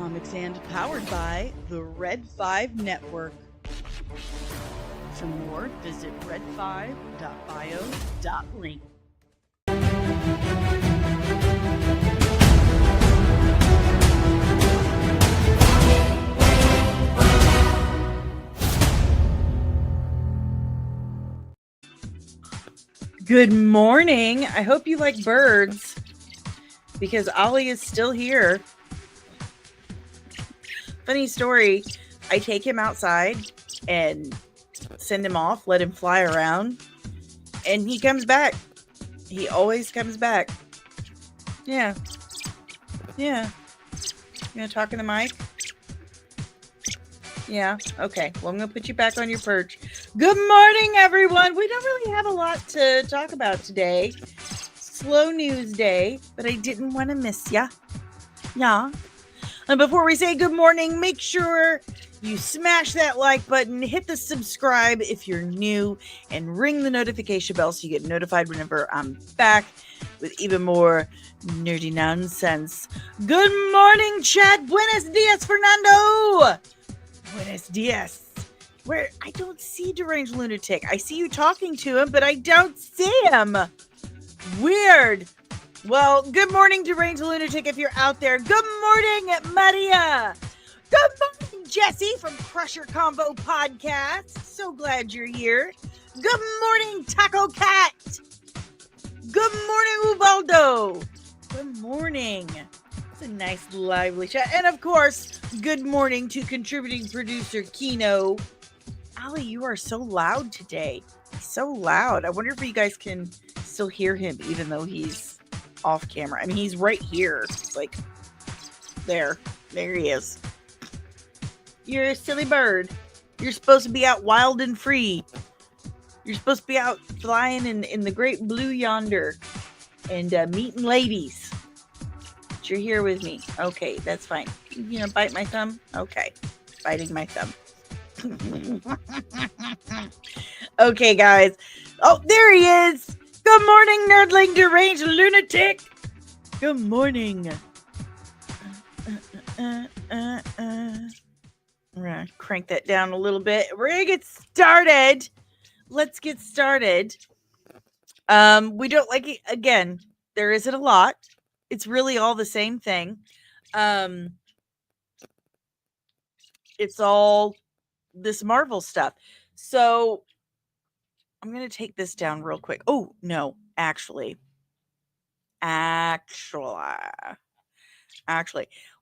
Comics and powered by the Red 5 Network. For more, visit red5.bio.link. Good morning. I hope you like birds because Ollie is still here. Funny story, I take him outside and send him off, let him fly around, and he comes back. He always comes back. Yeah. You gonna talk in the mic? Yeah, okay. Well, I'm gonna put you back on your perch. Good morning, everyone. We don't really have a lot to talk about today. Slow news day, but I didn't want to miss ya. Yeah. And before we say good morning, make sure you smash that like button, hit the subscribe if you're new, and ring the notification bell so you get notified whenever I'm back with even more nerdy nonsense. Good morning, chat. Buenos dias, Fernando. Buenos dias. Where I don't see Deranged Lunatic. I see you talking to him, but I don't see him. Weird. Well, good morning, Deranged Lunatic, if you're out there. Good morning, Maria. Good morning, Jesse from Crusher Combo Podcast. So glad you're here. Good morning, Taco Cat. Good morning, Ubaldo. Good morning. It's a nice, lively chat. And of course, good morning to contributing producer Kino. Allie, you are so loud today. He's so loud. I wonder if you guys can still hear him, even though he's off camera. I mean, he's right here. Like, there he is. You're a silly bird. You're supposed to be out wild and free. You're supposed to be out flying in the great blue yonder and meeting ladies. But you're here with me. Okay, that's fine. You know, bite my thumb? Okay, biting my thumb. Okay, guys. Oh, there he is. Good morning, nerdling deranged lunatic. Good morning. We're gonna crank that down a little bit. We're gonna get started. Let's get started. We don't like it. Again, there isn't a lot. It's really all the same thing. It's all this Marvel stuff. So I'm going to take this down real quick. Oh, no, actually,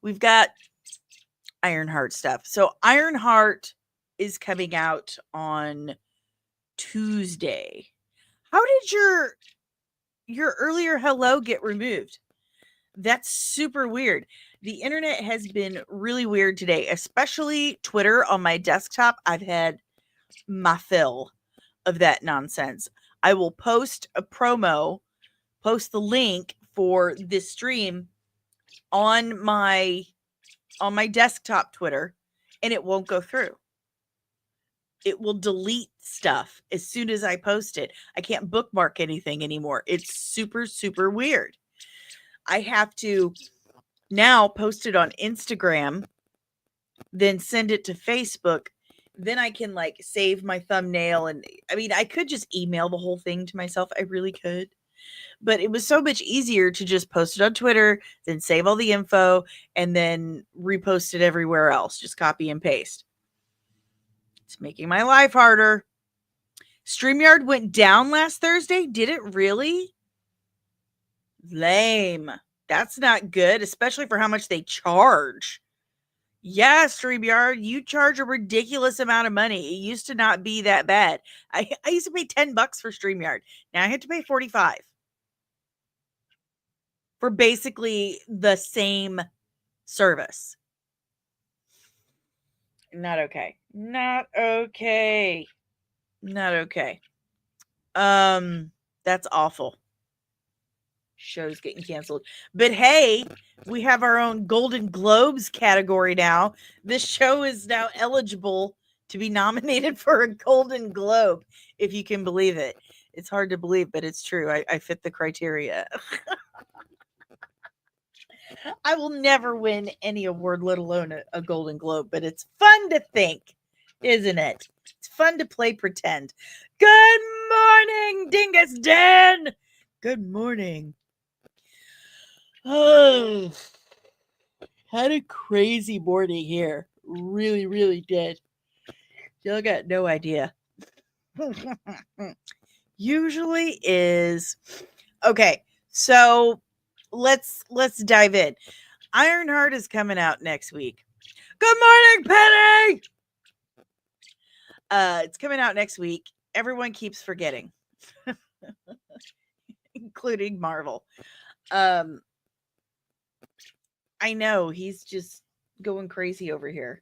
we've got IRONHEART stuff. So IRONHEART is coming out on Tuesday. How did your earlier hello get removed? That's super weird. The internet has been really weird today, especially Twitter on my desktop. I've had my fill of that nonsense. I will post a promo, post the link for this stream on my desktop Twitter, and it won't go through. It will delete stuff as soon as I post it. I can't bookmark anything anymore. It's super, super weird. I have to now post it on Instagram, then send it to Facebook. Then I can like save my thumbnail. And I mean, I could just email the whole thing to myself. I really could. But it was so much easier to just post it on Twitter, then save all the info, and then repost it everywhere else. Just copy and paste. It's making my life harder. StreamYard went down last Thursday. Did it really? Lame. That's not good, especially for how much they charge. Yeah, StreamYard, you charge a ridiculous amount of money. It used to not be that bad. I used to pay $10 for StreamYard. Now I have to pay $45 for basically the same service. Not okay. Not okay. Not okay. That's awful. Show's getting canceled. But hey, we have our own Golden Globes category now. This show is now eligible to be nominated for a Golden Globe, if you can believe it. It's hard to believe, but it's true. I fit the criteria. I will never win any award, let alone a Golden Globe, but it's fun to think, isn't it? It's fun to play pretend. Good morning, Dingus Dan. Good morning. Oh, had a crazy morning here. Really, really did. Y'all got no idea. Usually is okay. So let's dive in. Ironheart is coming out next week. Good morning, Penny. It's coming out next week. Everyone keeps forgetting, including Marvel. I know he's just going crazy over here.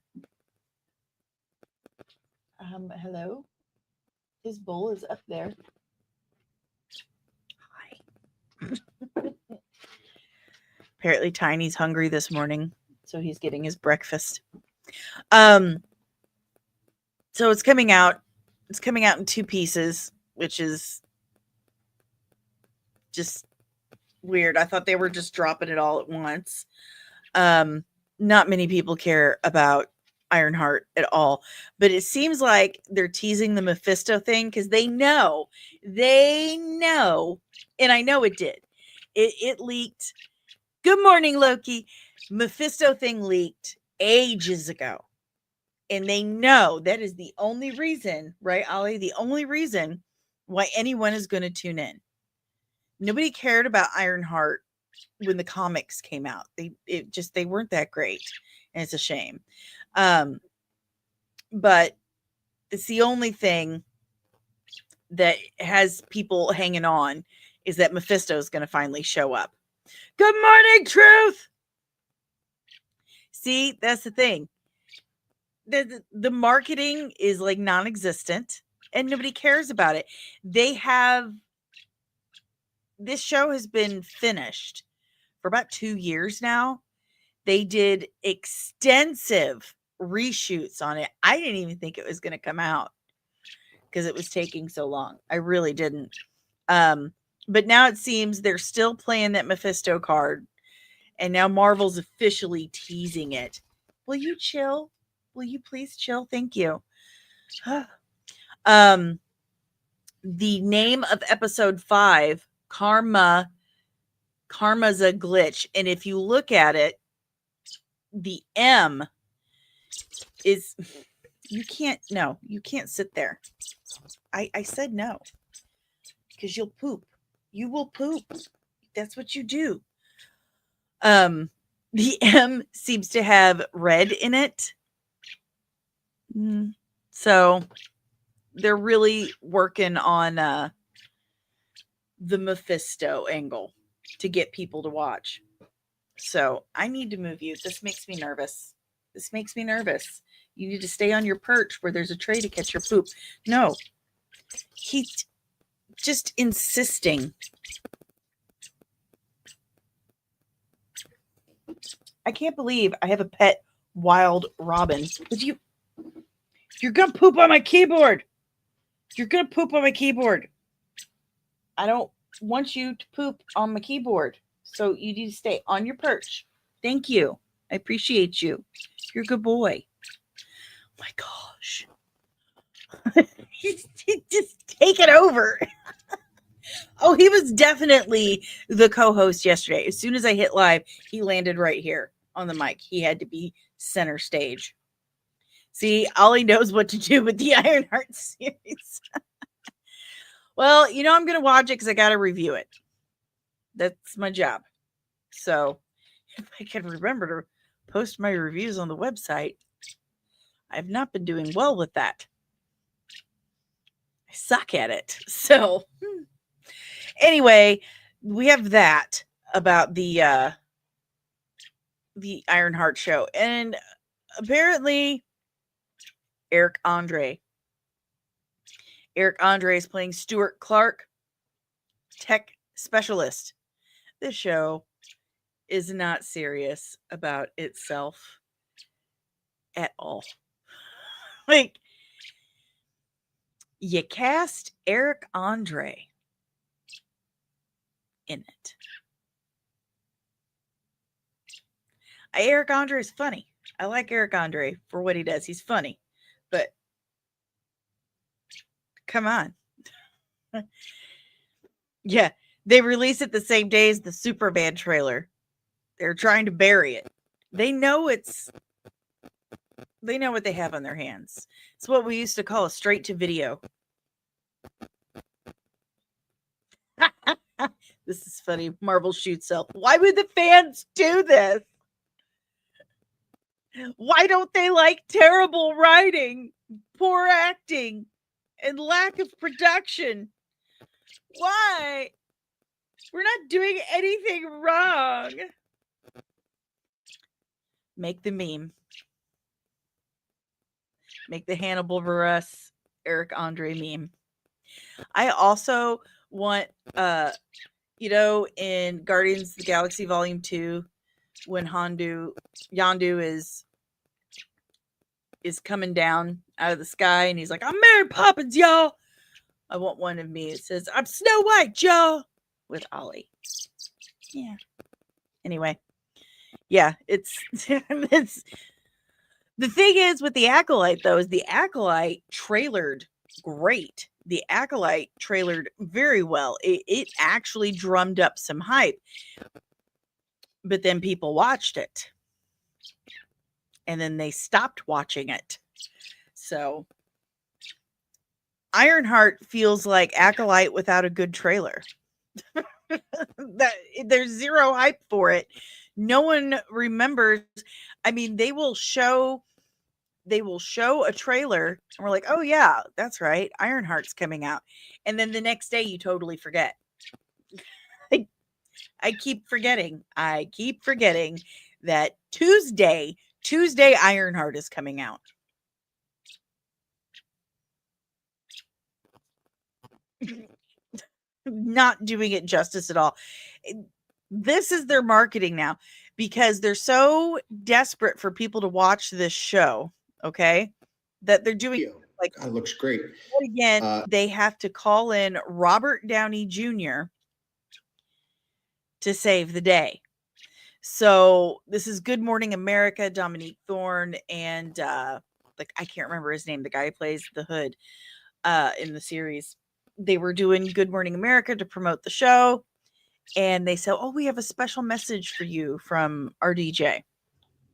Hello. His bowl is up there. Hi. Apparently, Tiny's hungry this morning, so he's getting his breakfast. So it's coming out. It's coming out in 2 pieces, which is just weird. I thought they were just dropping it all at once. Not many people care about Ironheart at all, but it seems like they're teasing the Mephisto thing because they know, and I know it did. It leaked. Good morning, Loki. Mephisto thing leaked ages ago. And they know that is the only reason, right, Ollie? The only reason why anyone is going to tune in. Nobody cared about Ironheart when the comics came out. They weren't that great, and it's a shame. But it's the only thing that has people hanging on is that Mephisto is going to finally show up. Good morning, Truth. See, that's the thing. The marketing is like non-existent and nobody cares about it. This show has been finished for about 2 years now. They did extensive reshoots on it. I didn't even think it was going to come out because it was taking so long. I really didn't. But now it seems they're still playing that Mephisto card, and now Marvel's officially teasing it. Will you chill? Will you please chill? Thank you. The name of episode 5, Karma's a glitch. And if you look at it, the M is, you can't sit there. I said no, because you'll poop. You will poop. That's what you do. The M seems to have red in it. So they're really working on the Mephisto angle to get people to watch. So I need to move you. This makes me nervous. You need to stay on your perch where there's a tray to catch your poop. No. He's just insisting. I can't believe I have a pet wild robin. But you're going to poop on my keyboard. I don't want you to poop on my keyboard. So you need to stay on your perch. Thank you. I appreciate you. You're a good boy. Oh my gosh. He's just take it over. Oh, he was definitely the co-host yesterday. As soon as I hit live, he landed right here on the mic. He had to be center stage. See, Ollie knows what to do with the Ironheart series. Well, I'm going to watch it because I got to review it. That's my job. So if I can remember to post my reviews on the website, I've not been doing well with that. I suck at it. So anyway, we have that about the Ironheart show. And apparently Eric Andre is playing Stuart Clark, tech specialist. This show is not serious about itself at all. Like, you cast Eric Andre in it. Eric Andre is funny. I like Eric Andre for what he does. He's funny. But come on. Yeah, they release it the same day as the Superman trailer. They're trying to bury it. They know what they have on their hands. It's what we used to call a straight to video. This is funny. Marvel shoots up. Why would the fans do this? Why don't they like terrible writing, poor acting, and lack of production? Why? We're not doing anything wrong. Make the meme. Make the Hannibal Buress, Eric Andre meme. I also want, in Guardians of the Galaxy Volume 2, when Yondu is coming down out of the sky and he's like, I'm Mary Poppins, y'all. I want one of me. It says, I'm Snow White, y'all, with Ollie. Yeah. Anyway. Yeah, it's the thing is with the Acolyte, though, is the Acolyte trailered great. The Acolyte trailered very well. It actually drummed up some hype. But then people watched it. And then they stopped watching it. So Ironheart feels like Acolyte without a good trailer. There's zero hype for it. No one remembers. I mean, they will show a trailer and we're like, oh yeah, that's right, Ironheart's coming out. And then the next day you totally forget. I keep forgetting that Tuesday Ironheart is coming out. Not doing it justice at all. This is their marketing now because they're so desperate for people to watch this show, okay, that they're doing like it looks great. Again, they have to call in Robert Downey Jr. to save the day. So this is Good Morning America, Dominique Thorne, and I can't remember his name, the guy who plays the Hood in the series. They were doing Good Morning America to promote the show. And they said, oh, we have a special message for you from RDJ.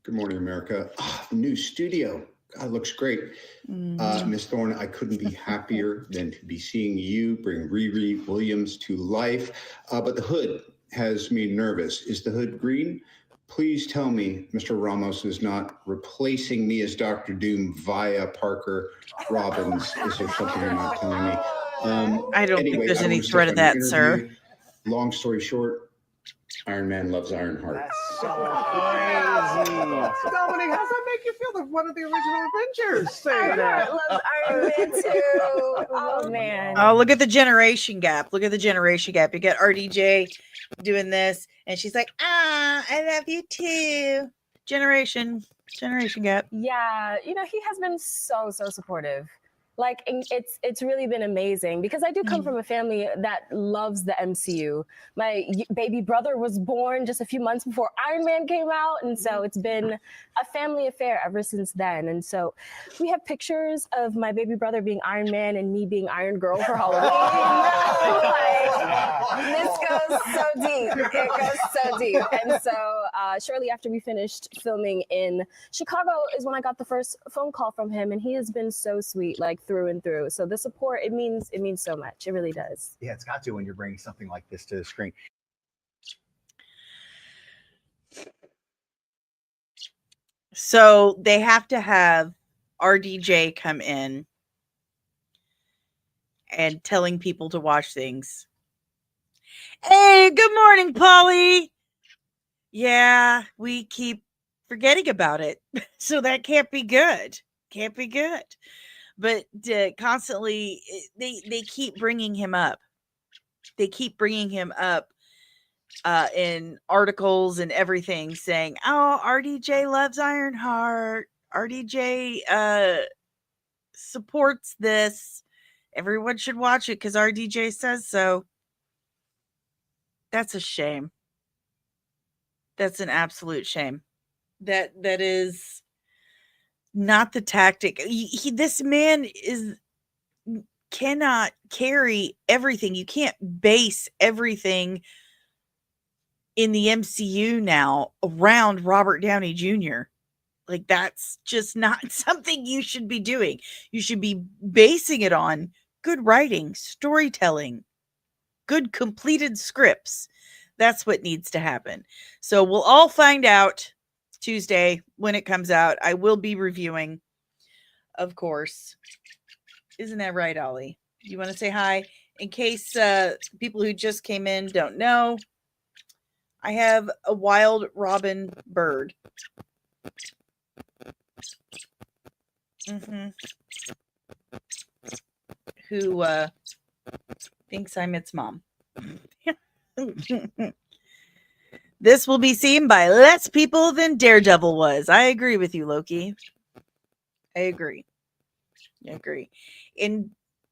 Good Morning America. The new studio. God, looks great. Miss Thorne, I couldn't be happier than to be seeing you bring Riri Williams to life. But the Hood has me nervous. Is the Hood green? Please tell me Mr. Ramos is not replacing me as Dr. Doom via Parker Robbins. Is there something you're not telling me? I don't think there's any threat of that, sir. Long story short, Iron Man loves Ironheart. That's so crazy. Dominic, how does that make you feel that one of the original Avengers saying that? Loves Iron Man too. Oh, man. Oh, look at the generation gap. You got RDJ doing this, and she's like, I love you too. Generation gap. Yeah, he has been so supportive. Like, it's really been amazing because I do come from a family that loves the MCU. My baby brother was born just a few months before Iron Man came out. And so it's been a family affair ever since then. And so we have pictures of my baby brother being Iron Man and me being Iron Girl for Halloween. This goes so deep. It goes so deep. And so shortly after we finished filming in Chicago is when I got the first phone call from him. And he has been so sweet, like, through and through. So the support, it means so much. It really does. Yeah, it's got to when you're bringing something like this to the screen. So they have to have RDJ come in and telling people to watch things. Hey, good morning, Polly. Yeah, we keep forgetting about it. So that can't be good. But constantly, they keep bringing him up. In articles and everything, saying, "Oh, RDJ loves Ironheart. RDJ supports this. Everyone should watch it because RDJ says so." That's a shame. That's an absolute shame. That is not the tactic. This man cannot carry everything. You can't base everything in the MCU now around Robert Downey Jr. Like, that's just not something you should be doing. You should be basing it on good writing, storytelling, good completed scripts. That's what needs to happen. So we'll all find out Tuesday when it comes out. I will be reviewing, of course. Isn't that right, Ollie? You want to say hi? In case people who just came in don't know, I have a wild robin bird. Who thinks I'm its mom. This will be seen by less people than Daredevil was. I agree with you, Loki. I agree. And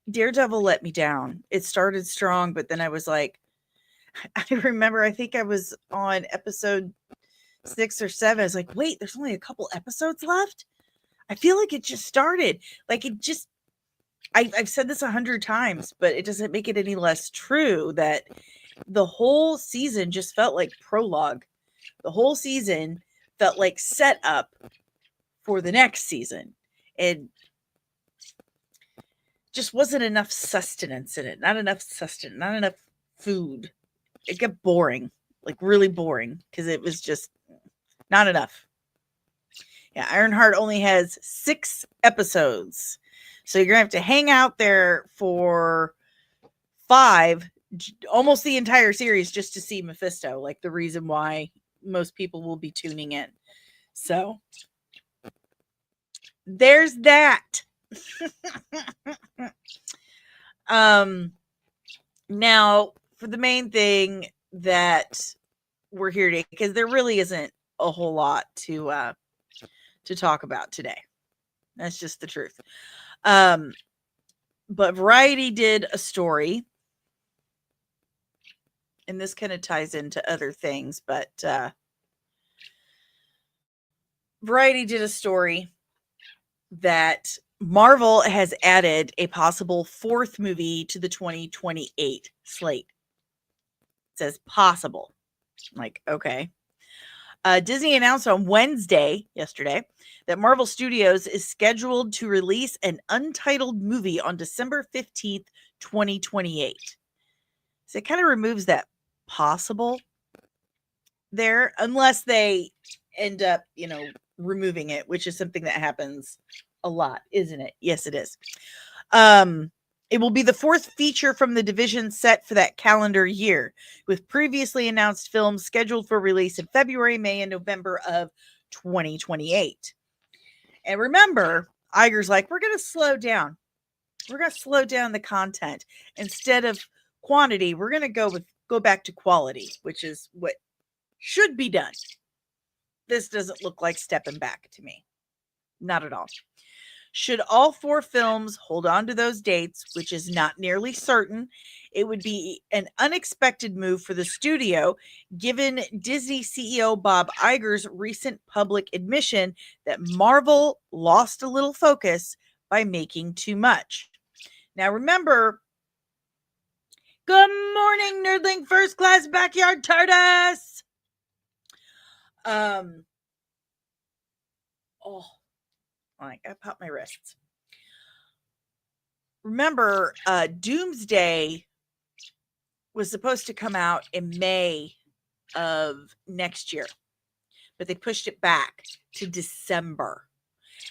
Daredevil let me down. It started strong, but then I was like, I remember, I think I was on episode 6 or 7. I was like, wait, there's only a couple episodes left? I feel like it just started. Like, it just, I've said this 100 times, but it doesn't make it any less true that the whole season just felt like prologue. The whole season felt like setup for the next season. And just wasn't enough sustenance in it. Not enough food. It got boring, like really boring, because it was just not enough. Yeah, Ironheart only has 6 episodes. So you're going to have to hang out there for 5, almost the entire series, just to see Mephisto, like the reason why most people will be tuning in. So there's that. Now for the main thing that we're here to, because there really isn't a whole lot to talk about today. That's just the truth. But Variety did a story, and this kind of ties into other things, but Variety did a story that Marvel has added a possible 4th movie to the 2028 slate. It says possible. I'm like, okay. Disney announced on yesterday, that Marvel Studios is scheduled to release an untitled movie on December 15th, 2028. So it kind of removes that possible there, unless they end up, removing it, which is something that happens a lot, isn't it? Yes, it is. It will be the 4th feature from the division set for that calendar year, with previously announced films scheduled for release in February, May, and November of 2028. And remember, Iger's like, we're going to slow down. We're going to slow down the content. Instead of quantity, we're going to go back to quality, which is what should be done. This doesn't look like stepping back to me. Not at all. Should all 4 films hold on to those dates, which is not nearly certain, it would be an unexpected move for the studio, given Disney CEO Bob Iger's recent public admission that Marvel lost a little focus by making too much. Now remember, good morning, Nerdling First Class Backyard TARDIS! I popped my wrists. Remember, Doomsday was supposed to come out in May of next year, but they pushed it back to December.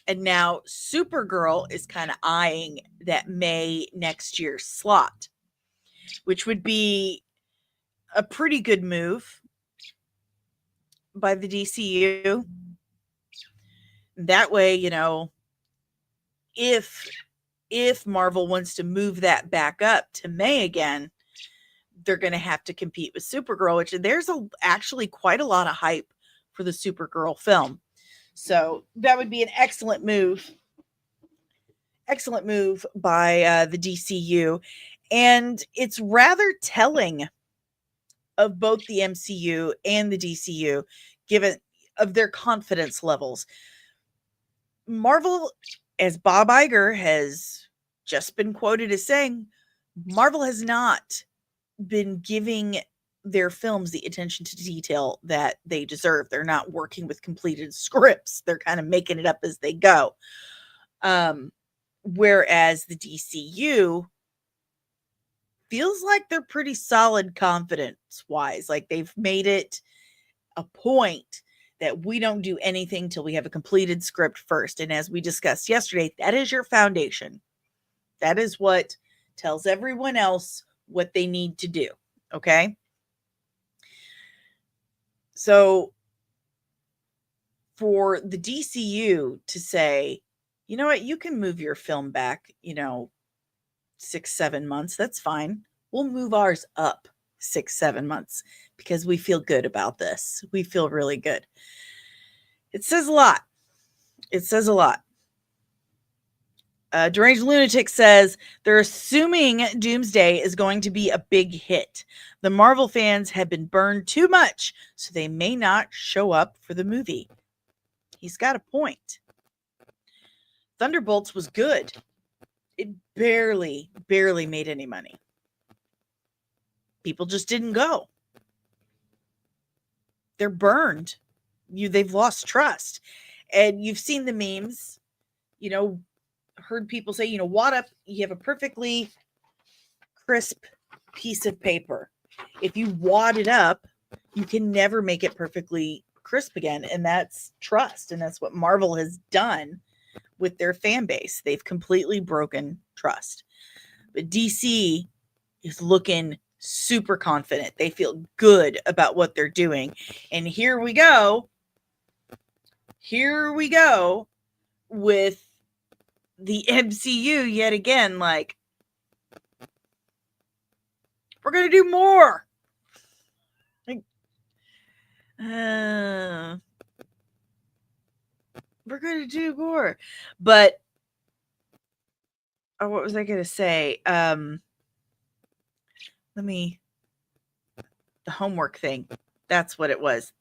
And now Supergirl is kind of eyeing that May next year slot, which would be a pretty good move by the DCU. That way, if Marvel wants to move that back up to May again, they're going to have to compete with Supergirl, which there's actually quite a lot of hype for the Supergirl film. So that would be an excellent move. Excellent move by the DCU. And it's rather telling of both the MCU and the DCU, given of their confidence levels. Marvel, as Bob Iger has just been quoted as saying, Marvel has not been giving their films the attention to detail that they deserve. They're not working with completed scripts. They're kind of making it up as they go. Whereas the DCU feels like they're pretty solid confidence-wise. Like they've made it a point that we don't do anything till we have a completed script first. And as we discussed yesterday, that is your foundation. That is what tells everyone else what they need to do. Okay? So for the DCU to say, you know what, you can move your film back, 6-7 months. That's fine. We'll move ours up 6-7 months because we feel good about this. We feel really good. It says a lot. It says a lot. Deranged Lunatic says they're assuming Doomsday is going to be a big hit. The Marvel fans have been burned too much, so they may not show up for the movie. He's got a point. Thunderbolts was good. It barely made any money. People just didn't go. They're burned. They've lost trust. And you've seen the memes, heard people say, wad up, you have a perfectly crisp piece of paper. If you wad it up, you can never make it perfectly crisp again. And that's trust. And that's what Marvel has done with their fan base. They've completely broken trust. But DC is looking super confident. They feel good about what they're doing. And here we go. Here we go with the MCU yet again. Like, we're going to do more. Like, we're going to do more. But, what was I going to say? The homework thing. That's what it was.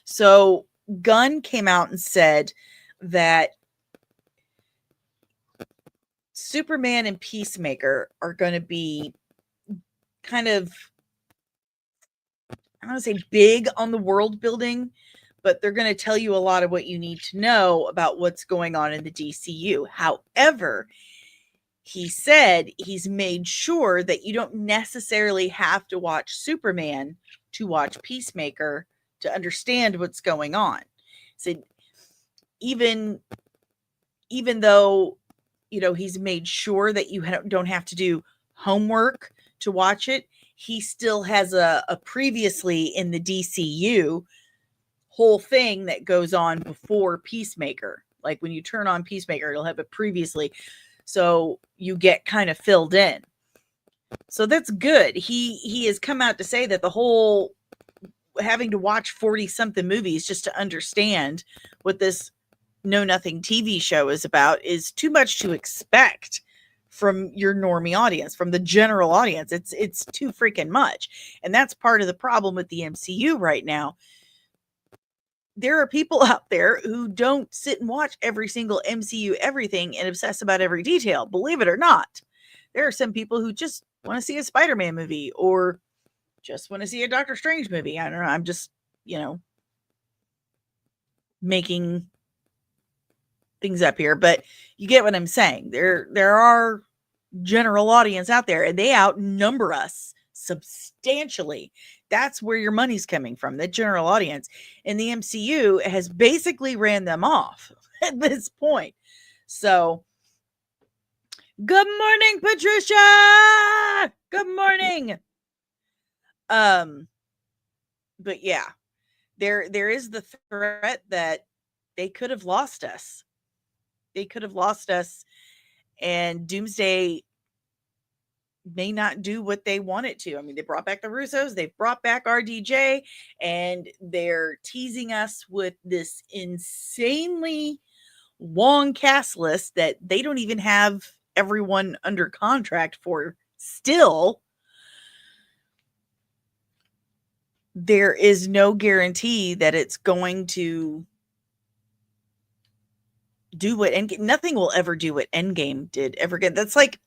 So Gunn came out and said that Superman and Peacemaker are going to be kind of, I don't want to say big on the world building, but they're going to tell you a lot of what you need to know about what's going on in the DCU. However, he said he's made sure that you don't necessarily have to watch Superman to watch Peacemaker to understand what's going on. So even though, he's made sure that you don't have to do homework to watch it, he still has a previously in the DCU whole thing that goes on before Peacemaker. Like when you turn on Peacemaker, it'll have a previously. So you get kind of filled in. So that's good. He has come out to say that the whole having to watch 40 something movies just to understand what this Know Nothing TV show is about is too much to expect from your normie audience, from the general audience. It's too freaking much. And that's part of the problem with the MCU right now. There are people out there who don't sit and watch every single MCU everything and obsess about every detail. Believe it or not, there are some people who just want to see a Spider-Man movie or just want to see a Doctor Strange movie. I don't know. I'm just, making things up here, but you get what I'm saying. There are general audience out there and they outnumber us substantially. That's where your money's coming from, the general audience. And the MCU has basically ran them off at this point. So, good morning, Patricia! Good morning! But yeah, there is the threat that they could have lost us. They could have lost us, and Doomsday may not do what they want it to. I mean, they brought back the Russos, they've brought back RDJ, and they're teasing us with this insanely long cast list that they don't even have everyone under contract for still. there is no guarantee that it's going to do what nothing will ever do what Endgame did ever again. It's like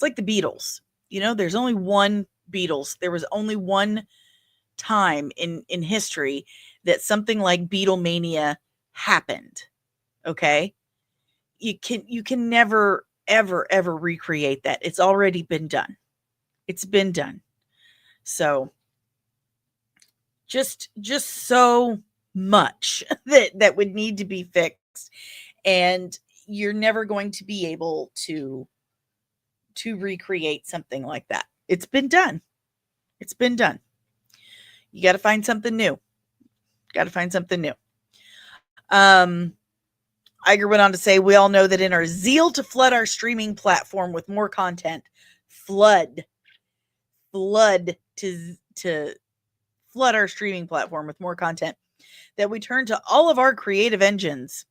the Beatles. There's only one Beatles. There was only one time in history that something like Beatlemania happened. Okay? You can never ever recreate that. It's already been done. It's been done. So just so much that would need to be fixed, and you're never going to be able to recreate something like that. It's been done. It's been done. You got to find something new. Iger went on to say, we all know that in our zeal to flood our streaming platform with more content, flood our streaming platform with more content, that we turn to all of our creative engines,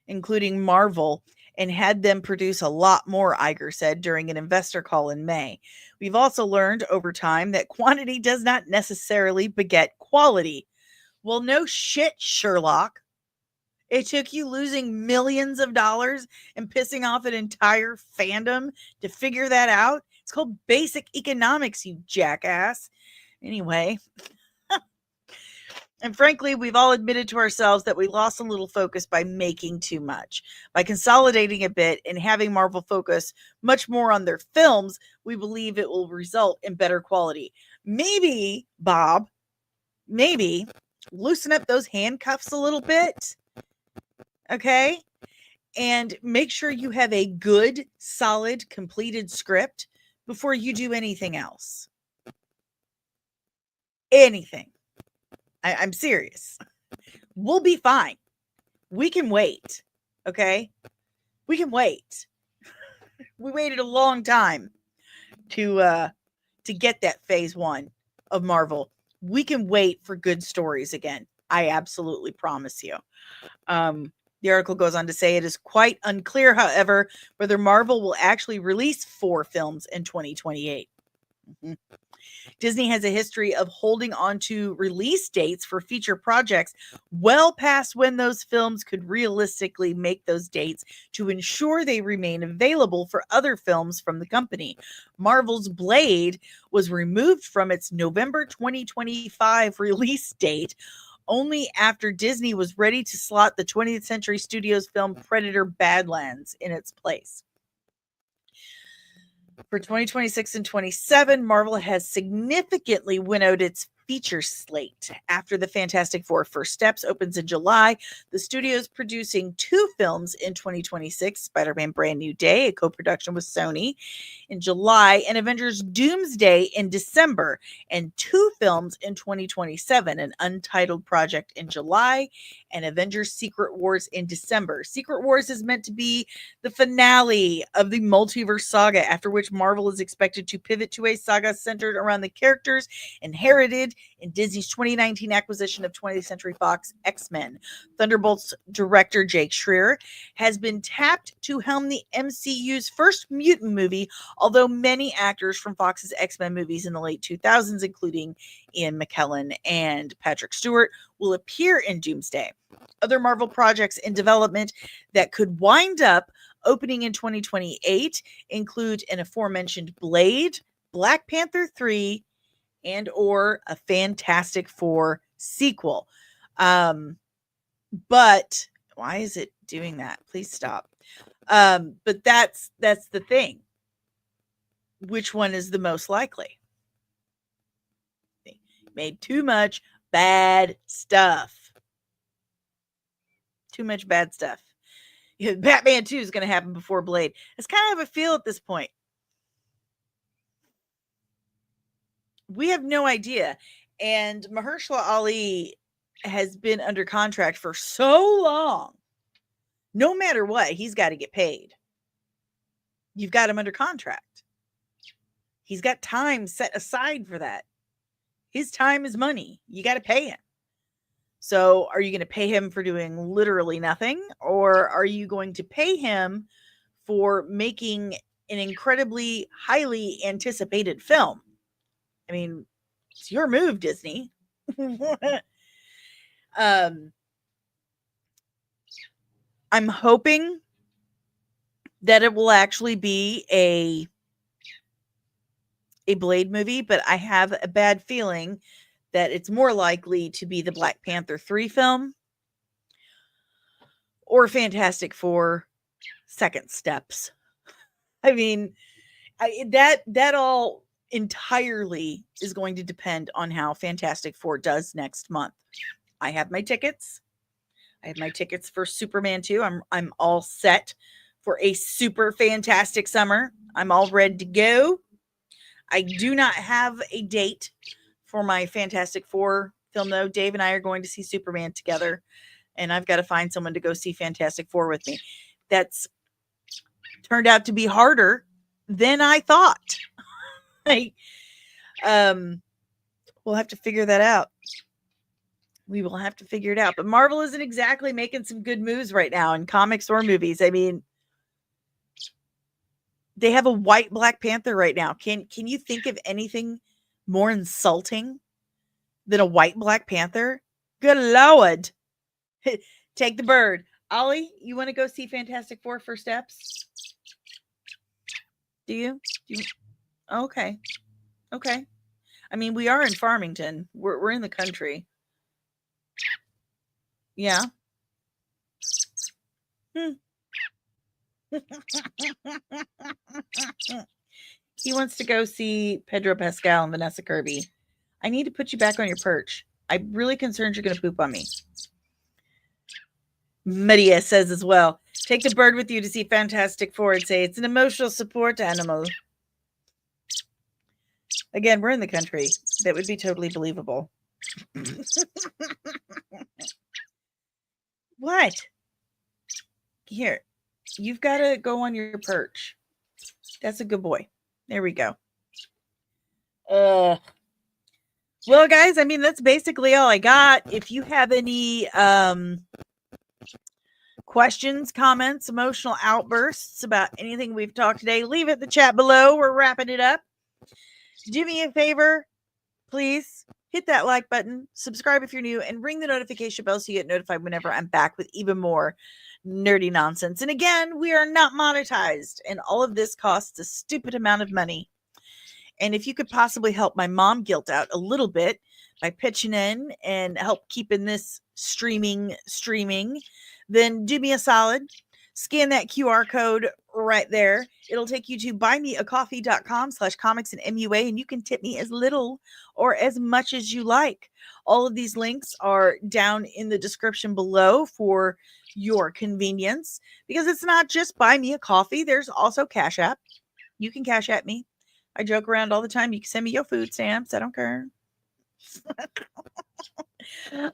including Marvel, and had them produce a lot more, Iger said during an investor call in May. We've also learned over time that quantity does not necessarily beget quality. Well, no shit, Sherlock. It took you losing millions of dollars and pissing off an entire fandom to figure that out. It's called basic economics, you jackass. Anyway. And frankly, we've all admitted to ourselves that we lost a little focus by making too much. By consolidating a bit and having Marvel focus much more on their films, we believe it will result in better quality. Maybe, Bob, loosen up those handcuffs a little bit. Okay? And make sure you have a good, solid, completed script before you do anything else. Anything. I'm serious. We'll be fine. We can wait. Okay? We can wait. We waited a long time to get that phase 1 of Marvel. We can wait for good stories again. I absolutely promise you. The article goes on to say it is quite unclear, however, whether Marvel will actually release 4 films in 2028. Mm-hmm. Disney has a history of holding on to release dates for feature projects well past when those films could realistically make those dates to ensure they remain available for other films from the company. Marvel's Blade was removed from its November 2025 release date only after Disney was ready to slot the 20th Century Studios film Predator Badlands in its place. For 2026 and 27, Marvel has significantly winnowed its feature slate. After the Fantastic Four First Steps opens in July, the studio is producing 2 films in 2026, Spider-Man Brand New Day, a co-production with Sony, in July, and Avengers Doomsday in December, and 2 films in 2027, an untitled project in July, and Avengers Secret Wars in December. Secret Wars is meant to be the finale of the multiverse saga, after which Marvel is expected to pivot to a saga centered around the characters inherited in Disney's 2019 acquisition of 20th Century Fox X-Men. Thunderbolts director Jake Schreier has been tapped to helm the MCU's first mutant movie, although many actors from Fox's X-Men movies in the late 2000s, including Ian McKellen and Patrick Stewart, will appear in Doomsday. Other Marvel projects in development that could wind up opening in 2028 include an aforementioned Blade, Black Panther 3, and or a Fantastic Four sequel. But why is it doing that? Please stop. But that's the thing. Which one is the most likely? Made too much bad stuff. Too much bad stuff. Batman 2 is going to happen before Blade. It's kind of a feel at this point. We have no idea. And Mahershala Ali has been under contract for so long. No matter what, he's got to get paid. You've got him under contract. He's got time set aside for that. His time is money. You got to pay him. So are you going to pay him for doing literally nothing? Or are you going to pay him for making an incredibly highly anticipated film? I mean, it's your move, Disney. I'm hoping that it will actually be a Blade movie, but I have a bad feeling that it's more likely to be the Black Panther 3 film or Fantastic Four Second Steps. I mean, that all entirely is going to depend on how Fantastic Four does next month. I have my tickets. I have my tickets for Superman 2. I'm all set for a super fantastic summer. I'm all ready to go. I do not have a date for my Fantastic Four film, though. Dave and I are going to see Superman together, and I've got to find someone to go see Fantastic Four with me. That's turned out to be harder than I thought. We'll have to figure that out. We will have to figure it out. But Marvel isn't exactly making some good moves right now in comics or movies. I mean, they have a white Black Panther right now. Can you think of anything more insulting than a white Black Panther? Good Lord. Take the bird. Ollie, you want to go see Fantastic Four First Steps? Do you? Okay. Okay. I mean, we are in Farmington. We're in the country. Yeah. He wants to go see Pedro Pascal and Vanessa Kirby. I need to put you back on your perch. I'm really concerned you're going to poop on me. Maria says as well, take the bird with you to see Fantastic Four and say it's an emotional support animal. Again, we're in the country. That would be totally believable. What? Here, you've got to go on your perch. That's a good boy. There we go. Well, guys, I mean, that's basically all I got. If you have any questions, comments, emotional outbursts about anything we've talked today, leave it in the chat below. We're wrapping it up. Do me a favor, please. Hit that like button, subscribe if you're new, and ring the notification bell so you get notified whenever I'm back with even more nerdy nonsense. And again, we are not monetized, and all of this costs a stupid amount of money. And if you could possibly help my mom guilt out a little bit by pitching in and help keeping this streaming, then do me a solid. Scan that QR code right there. It'll take you to buymeacoffee.com/comicsandmua, and you can tip me as little or as much as you like. All of these links are down in the description below for your convenience, because it's not just buy me a coffee. There's also Cash App. You can Cash App me. I joke around all the time. You can send me your food stamps. I don't care.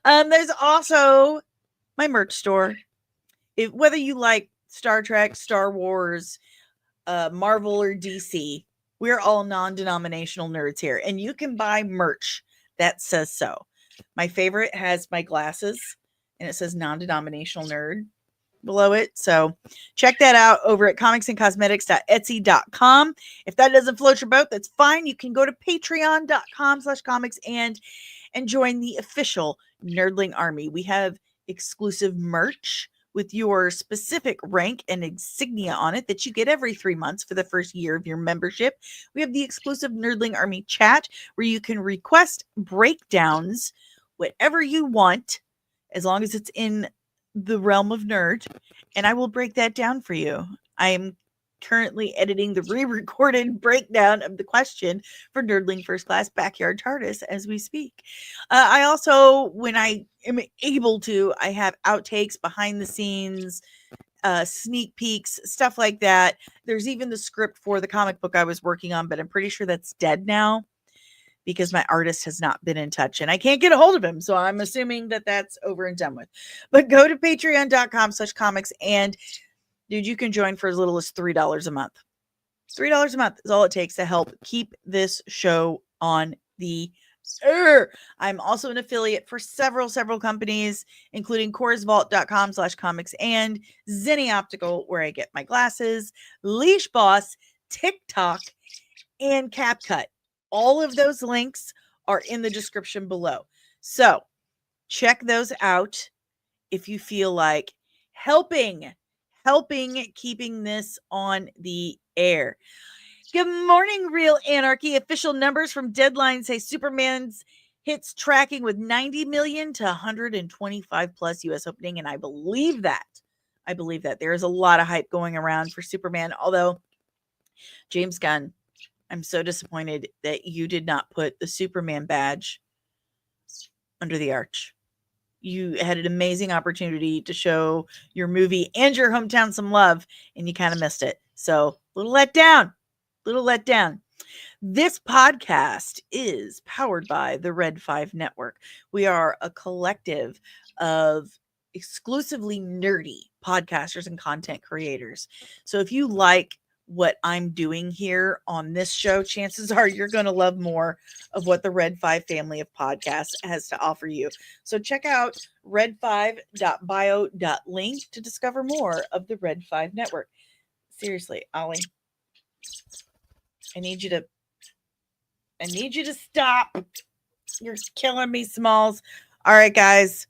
There's also my merch store. Whether you like Star Trek, Star Wars, Marvel, or DC, we're all non-denominational nerds here, and you can buy merch that says so. My favorite has my glasses, and it says non-denominational nerd below it. So check that out over at comicsandcosmetics.etsy.com. If that doesn't float your boat, that's fine. You can go to patreon.com/comics and join the official Nerdling Army. We have exclusive merch with your specific rank and insignia on it that you get every 3 months for the first year of your membership. We have the exclusive Nerdling Army chat where you can request breakdowns, whatever you want, as long as it's in the realm of nerd, and I will break that down for you. I am currently editing the re-recorded breakdown of the question for Nerdling First Class Backyard TARDIS as we speak. I also, when I am able to, I have outtakes, behind the scenes, sneak peeks, stuff like that. There's even the script for the comic book I was working on, but I'm pretty sure that's dead now because my artist has not been in touch and I can't get a hold of him. So I'm assuming that that's over and done with. But go to patreon.com/comics and dude, you can join for as little as $3 a month. $3 a month is all it takes to help keep this show on the air. I'm also an affiliate for several companies, including CorsVault.com/comics and Zenny Optical, where I get my glasses, Leash Boss, TikTok, and CapCut. All of those links are in the description below. So check those out if you feel like helping keeping this on the air. Good morning, Real Anarchy. Official numbers from Deadline say Superman's hits tracking with 90 million to 125 plus US opening, and I believe that. There is a lot of hype going around for Superman, although James Gunn, I'm so disappointed that you did not put the Superman badge under the arch. You had an amazing opportunity to show your movie and your hometown some love, and you kind of missed it. So, little let down. This podcast is powered by the Red 5 Network. We are a collective of exclusively nerdy podcasters and content creators. So if you like what I'm doing here on this show, chances are you're going to love more of what the Red 5 family of podcasts has to offer you. So check out red5.bio.link to discover more of the Red 5 Network. Seriously, Ollie, I need you to stop. You're killing me, Smalls. All right, guys.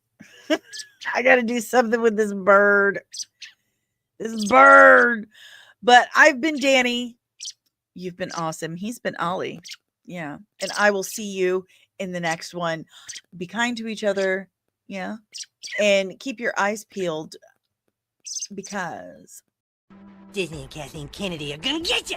I got to do something with this bird. But I've been Danny. You've been awesome. He's been Ollie. Yeah. And I will see you in the next one. Be kind to each other. Yeah. And keep your eyes peeled because Disney and Kathleen Kennedy are gonna get you!